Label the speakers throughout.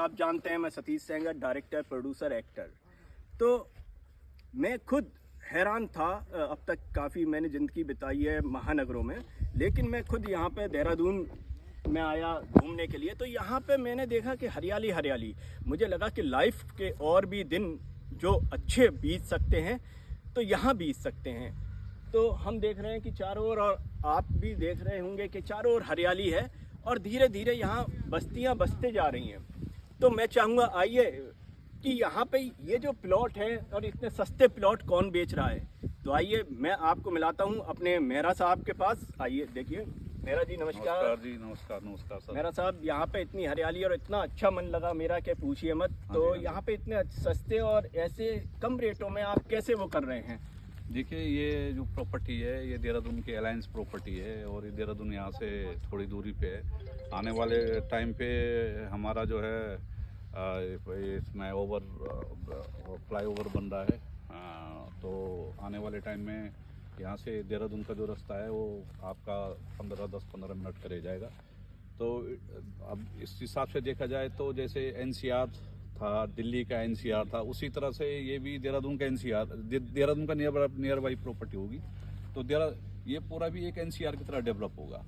Speaker 1: आप जानते हैं मैं Satish Sengar, director, producer, actor. तो मैं खुद हैरान था। अब तक काफ़ी मैंने ज़िंदगी बिताई है महानगरों में, लेकिन मैं खुद यहाँ पे देहरादून में आया घूमने के लिए। तो यहाँ पे मैंने देखा कि हरियाली हरियाली। मुझे लगा कि लाइफ के और भी दिन जो अच्छे बीत सकते हैं तो यहाँ बीत सकते हैं। तो हम देख रहे हैं कि चारों ओर, और आप भी देख रहे होंगे कि चारों ओर हरियाली है और धीरे धीरे यहाँ बस्तियाँ बसते जा रही हैं। तो मैं चाहूँगा आइए कि यहाँ पे ये जो प्लॉट है और इतने सस्ते प्लॉट कौन बेच रहा है, तो आइए मैं आपको मिलाता हूँ अपने मेहरा साहब के पास। आइए देखिए। मेहरा जी नमस्कार।
Speaker 2: नमस्कार जी, नमस्कार नमस्कार सर।
Speaker 1: मेहरा साहब, यहाँ पे इतनी हरियाली और इतना अच्छा मन लगा मेरा कि पूछिए मत। तो यहाँ पे इतने सस्ते और ऐसे कम रेटों में आप कैसे वो कर रहे हैं?
Speaker 2: देखिए, ये जो प्रॉपर्टी है ये देहरादून की अलायंस प्रॉपर्टी है और ये देहरादून यहाँ से थोड़ी दूरी पे है। आने वाले टाइम पे हमारा जो है इसमें फ्लाईओवर बन रहा है। तो आने वाले टाइम में यहाँ से देहरादून का जो रास्ता है वो आपका 10-15 मिनट करे जाएगा। तो अब इस हिसाब से देखा जाए तो जैसे एनसीआर था, दिल्ली का एनसीआर था, उसी तरह से ये भी देहरादून का एनसीआर, देहरादून का नियर बाई प्रॉपर्टी होगी। तो ये पूरा भी एक एनसीआर की तरह डेवलप होगा।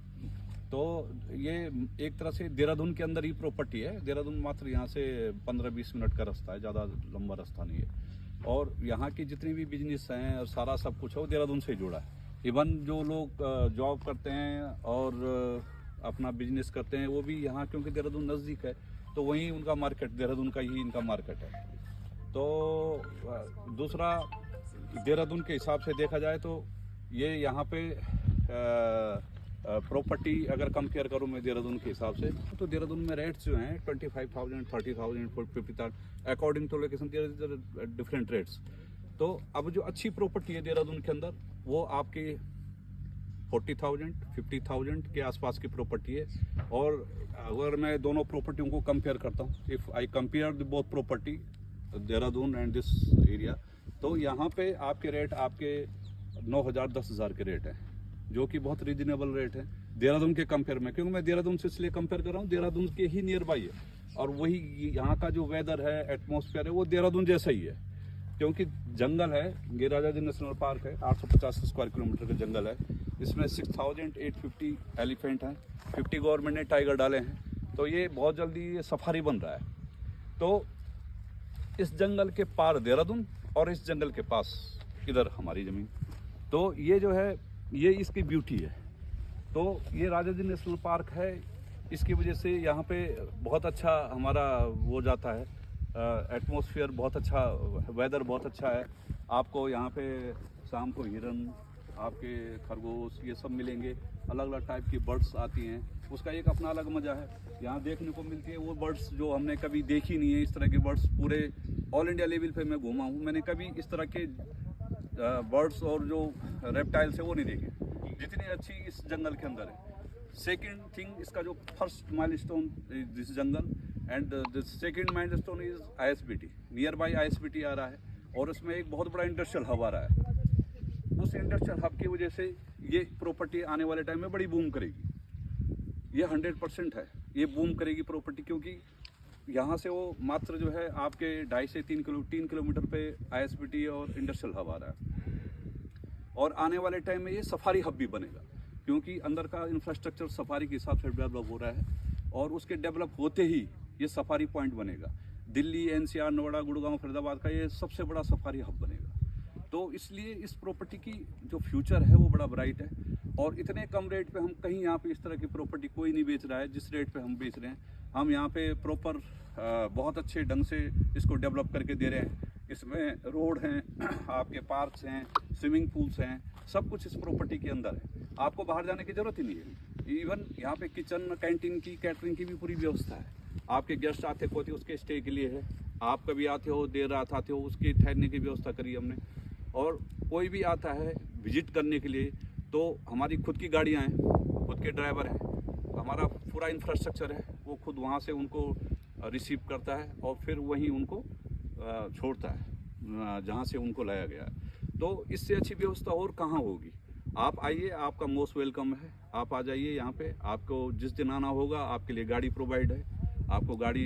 Speaker 2: तो ये एक तरह से देहरादून के अंदर ही प्रॉपर्टी है। देहरादून मात्र यहाँ से 15-20 मिनट का रास्ता है, ज़्यादा लंबा रास्ता नहीं है। और यहाँ की जितनी भी बिजनेस हैं और सारा सब कुछ है वो देहरादून से जुड़ा है। इवन जो लोग जॉब करते हैं और अपना बिजनेस करते हैं वो भी यहाँ, क्योंकि देहरादून नज़दीक है तो वहीं उनका मार्केट, देहरादून का ही इनका मार्केट है। तो दूसरा, देहरादून के हिसाब से देखा जाए तो ये यहाँ पे प्रॉपर्टी अगर कंपेयर करूँ मैं देहरादून के हिसाब से, तो देहरादून में रेट्स जो हैं 25,000, 30,000, 50,000 according to location different rates. तो अब जो अच्छी प्रॉपर्टी है देहरादून के अंदर वो आपकी 40,000, 50,000 के आसपास की प्रॉपर्टी है। और अगर मैं दोनों प्रॉपर्टियों को कंपेयर करता हूँ, if I compare the both property Dehradun and this area, तो यहाँ पे आपके रेट आपके 9,000, 10,000 के रेट हैं, जो कि बहुत रीजनेबल रेट है देहरादून के कंपेयर में। क्योंकि मैं देहरादून से इसलिए कंपेयर कर रहा हूँ, देहरादून के ही नियर बाई है और वही यहाँ का जो वेदर है, एटमॉस्फेयर है, वो देहरादून जैसा ही है। क्योंकि जंगल है, ये राजा जी नेशनल पार्क है, 850 स्क्वायर किलोमीटर का जंगल है। इसमें 6,850 एलिफेंट हैं, 50 गवर्नमेंट ने टाइगर डाले हैं। तो ये बहुत जल्दी ये सफारी बन रहा है। तो इस जंगल के पार देहरादून और इस जंगल के पास इधर हमारी ज़मीन। तो ये जो है ये इसकी ब्यूटी है। तो ये राजा जी नेशनल पार्क है, इसकी वजह से यहाँ पे बहुत अच्छा हमारा वो जाता है, एटमॉस्फेयर बहुत अच्छा, वेदर बहुत अच्छा है। आपको यहाँ पे शाम को हिरन, आपके खरगोश, ये सब मिलेंगे। अलग अलग टाइप की बर्ड्स आती हैं, उसका एक अपना अलग मज़ा है, यहाँ देखने को मिलती है। वो बर्ड्स जो हमने कभी देखी नहीं है, इस तरह की बर्ड्स पूरे ऑल इंडिया लेवल पे मैं घूमा हूँ, मैंने कभी इस तरह के बर्ड्स और जो रेप्टाइल्स है वो नहीं देखे जितनी अच्छी इस जंगल के अंदर है। सेकेंड थिंग, इसका जो first milestone this jungle, and the second milestone is ISBT, near by ISBT आ रहा है। और उसमें एक बहुत बड़ा इंडस्ट्रियल हब आ रहा है। उस इंडस्ट्रियल हब की वजह से ये प्रॉपर्टी आने वाले टाइम में बड़ी बूम करेगी। ये 100% है, ये बूम करेगी प्रॉपर्टी। क्योंकि यहाँ से वो मात्र जो है आपके 2.5 से 3 किलोमीटर पे ISBT और इंडस्ट्रियल हब आ रहा है। और आने वाले टाइम में ये सफारी हब भी बनेगा, क्योंकि अंदर का इंफ्रास्ट्रक्चर सफारी के हिसाब से डेवलप हो रहा है। और उसके डेवलप होते ही ये सफारी पॉइंट बनेगा। दिल्ली, NCR, नोएडा, गुड़गांव, फरीदाबाद का ये सबसे बड़ा सफारी हब बनेगा। तो इसलिए इस प्रॉपर्टी की जो फ्यूचर है वो बड़ा ब्राइट है। और इतने कम रेट पे हम कहीं यहाँ पे इस तरह की प्रॉपर्टी कोई नहीं बेच रहा है जिस रेट पे हम बेच रहे हैं। हम यहाँ पे प्रॉपर बहुत अच्छे ढंग से इसको डेवलप करके दे रहे हैं। इसमें रोड हैं, आपके पार्क्स हैं, स्विमिंग पूल्स हैं, सब कुछ इस प्रॉपर्टी के अंदर है। आपको बाहर जाने की ज़रूरत ही नहीं है। इवन यहाँ पे किचन, कैंटीन की, कैटरिंग की भी पूरी व्यवस्था है। आपके गेस्ट आते होते उसके स्टे के लिए है। आप कभी आते हो, देर रात आते हो, उसके ठहरने की व्यवस्था करी हमने। और कोई भी आता है विजिट करने के लिए तो हमारी खुद की गाड़ियाँ हैं, खुद के ड्राइवर हैं, हमारा पूरा इंफ्रास्ट्रक्चर है। वो खुद वहाँ से उनको रिसीव करता है और फिर वहीं उनको छोड़ता है जहाँ से उनको लाया गया है। तो इससे अच्छी व्यवस्था और कहाँ होगी। आप आइए, आपका मोस्ट वेलकम है। आप आ जाइए यहाँ पे, आपको जिस दिन आना होगा आपके लिए गाड़ी प्रोवाइड है। आपको गाड़ी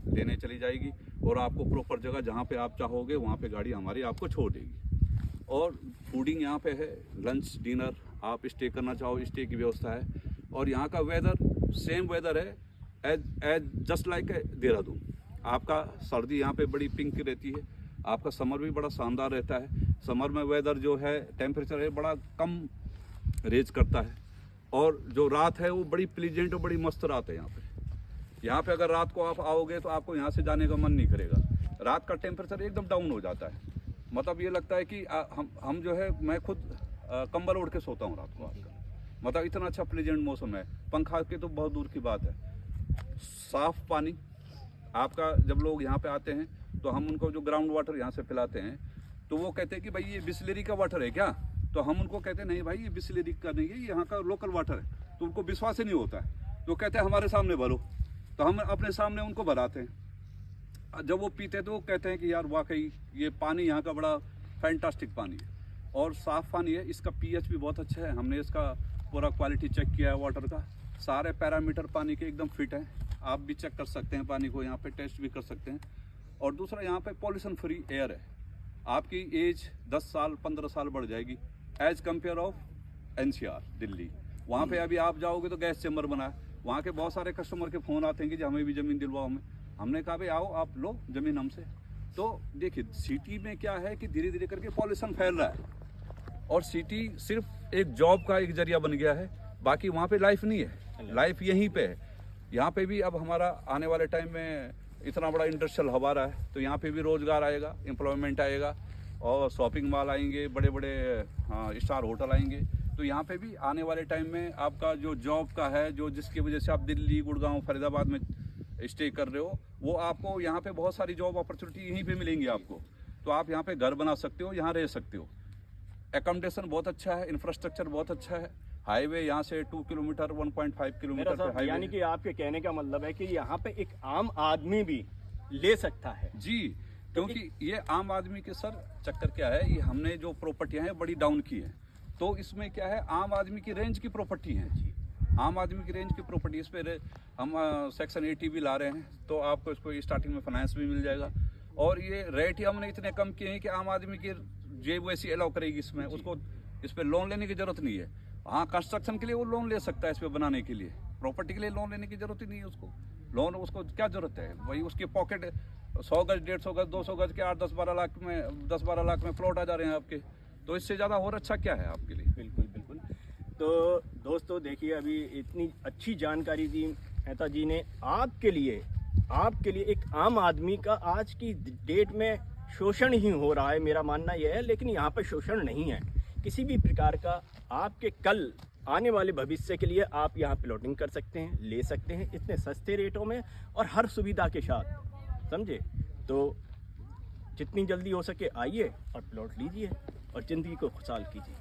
Speaker 2: लेने चली जाएगी और आपको प्रॉपर जगह जहाँ पे आप चाहोगे वहाँ पे गाड़ी हमारी आपको छोड़ देगी। और फूडिंग यहाँ पे है, लंच डिनर, आप स्टे करना चाहो स्टे की व्यवस्था है। और यहाँ का वेदर सेम वेदर है एज जस्ट लाइक देहरादून। आपका सर्दी यहाँ पे बड़ी पिंक रहती है, आपका समर भी बड़ा शानदार रहता है। समर में वेदर जो है टेम्परेचर है बड़ा कम रेज करता है, और जो रात है वो बड़ी प्लीजेंट और बड़ी मस्त रात है यहाँ पे। यहाँ पे अगर रात को आप आओगे तो आपको यहाँ से जाने का मन नहीं करेगा। रात का टेम्परेचर एकदम डाउन हो जाता है, मतलब ये लगता है कि हम जो है, मैं खुद कंबल ओढ़ के सोता हूँ रात को आपका, मतलब इतना अच्छा प्लेजेंट मौसम है। पंखा के तो बहुत दूर की बात है। साफ पानी आपका, जब लोग यहाँ पे आते हैं तो हम उनको जो ग्राउंड वाटर यहाँ से पिलाते हैं तो वो कहते हैं कि भाई ये बिस्लेरी का वाटर है क्या, तो हम उनको कहते हैं नहीं भाई ये बिस्लेरी का नहीं है, ये यहाँ का लोकल वाटर है। तो उनको विश्वास ही नहीं होता है, तो कहते हैं हमारे सामने भरो, तो हम अपने सामने उनको भराते हैं। जब वो पीते तो वो कहते हैं कि यार वाकई ये पानी यहाँ का बड़ा फैंटास्टिक पानी है और साफ़ पानी है। इसका पीएच भी बहुत अच्छा है, हमने इसका पूरा क्वालिटी चेक किया है वाटर का, सारे पैरामीटर पानी के एकदम फिट हैं। आप भी चेक कर सकते हैं पानी को, यहाँ पे टेस्ट भी कर सकते हैं। और दूसरा यहाँ पे पॉल्यूशन फ्री एयर है। आपकी एज 10 साल 15 साल बढ़ जाएगी as compare of NCR Delhi. वहाँ पे अभी आप जाओगे तो गैस चैम्बर बना है, वहाँ के बहुत सारे कस्टमर के फ़ोन आते हैं कि जी हमें भी ज़मीन दिलवाओ हमें। हमने कहा भाई आओ आप लो ज़मीन हमसे। तो देखिए सिटी में क्या है कि धीरे धीरे करके पॉल्यूशन फैल रहा है और सिटी सिर्फ एक जॉब का एक जरिया बन गया है, बाकी वहाँ पे लाइफ नहीं है, लाइफ यहीं पे है। यहाँ पे भी अब हमारा आने वाले टाइम में इतना बड़ा इंडस्ट्रियल हब आ रहा है, तो यहाँ पे भी रोज़गार आएगा, एम्प्लॉयमेंट आएगा और शॉपिंग मॉल आएंगे, बड़े बड़े स्टार होटल आएंगे। तो यहाँ पे भी आने वाले टाइम में आपका जो जॉब का है, जो जिसकी वजह से आप दिल्ली, गुड़गांव, फरीदाबाद में स्टे कर रहे हो, वो आपको यहाँ पे बहुत सारी जॉब अपॉर्चुनिटी यहीं पे मिलेंगी आपको। तो आप यहाँ पे घर बना सकते हो, यहाँ रह सकते हो। एकोमोडेशन बहुत अच्छा है, इंफ्रास्ट्रक्चर बहुत अच्छा है। हाईवे यहाँ से 2 किलोमीटर 1.5 किलोमीटर पे हाईवे,
Speaker 1: यानी कि आपके कहने का मतलब है कि यहाँ पे एक आम आदमी भी ले सकता है।
Speaker 2: जी, क्योंकि ये आम आदमी के सर चक्कर क्या है, ये हमने जो प्रॉपर्टियाँ हैं बड़ी डाउन की है, तो इसमें क्या है आम आदमी की रेंज की प्रॉपर्टी है जी, आम आदमी की रेंज की प्रॉपर्टी। इस पर हम सेक्शन 80 भी ला रहे हैं, तो आपको इसको स्टार्टिंग में फाइनेंस भी मिल जाएगा। और ये रेट ही हमने इतने कम किए हैं कि आम आदमी की जेब वैसी अलाउ करेगी इसमें, उसको इस पर लोन लेने की जरूरत नहीं है। हाँ, कंस्ट्रक्शन के लिए वो लोन ले सकता है, इस पर बनाने के लिए, प्रॉपर्टी के लिए लोन लेने की जरूरत ही नहीं है उसको। लोन उसको क्या जरूरत है, वही उसकी पॉकेट 100 गज 150 गज 200 गज के 8-10-12 लाख में 10-12 लाख में प्लॉट आ जा रहे हैं आपके, तो इससे ज़्यादा और अच्छा क्या है आपके लिए।
Speaker 1: बिल्कुल बिल्कुल। तो दोस्तों देखिए, अभी इतनी अच्छी जानकारी दी मेहता जी ने आपके लिए एक आम आदमी का आज की डेट में शोषण ही हो रहा है, मेरा मानना यह है। लेकिन यहाँ पर शोषण नहीं है किसी भी प्रकार का। आपके कल आने वाले भविष्य के लिए आप यहाँ प्लॉटिंग कर सकते हैं, ले सकते हैं इतने सस्ते रेटों में और हर सुविधा के साथ, समझे। तो जितनी जल्दी हो सके आइए और प्लॉट लीजिए और ज़िंदगी को खुशहाल कीजिए।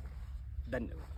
Speaker 1: धन्यवाद।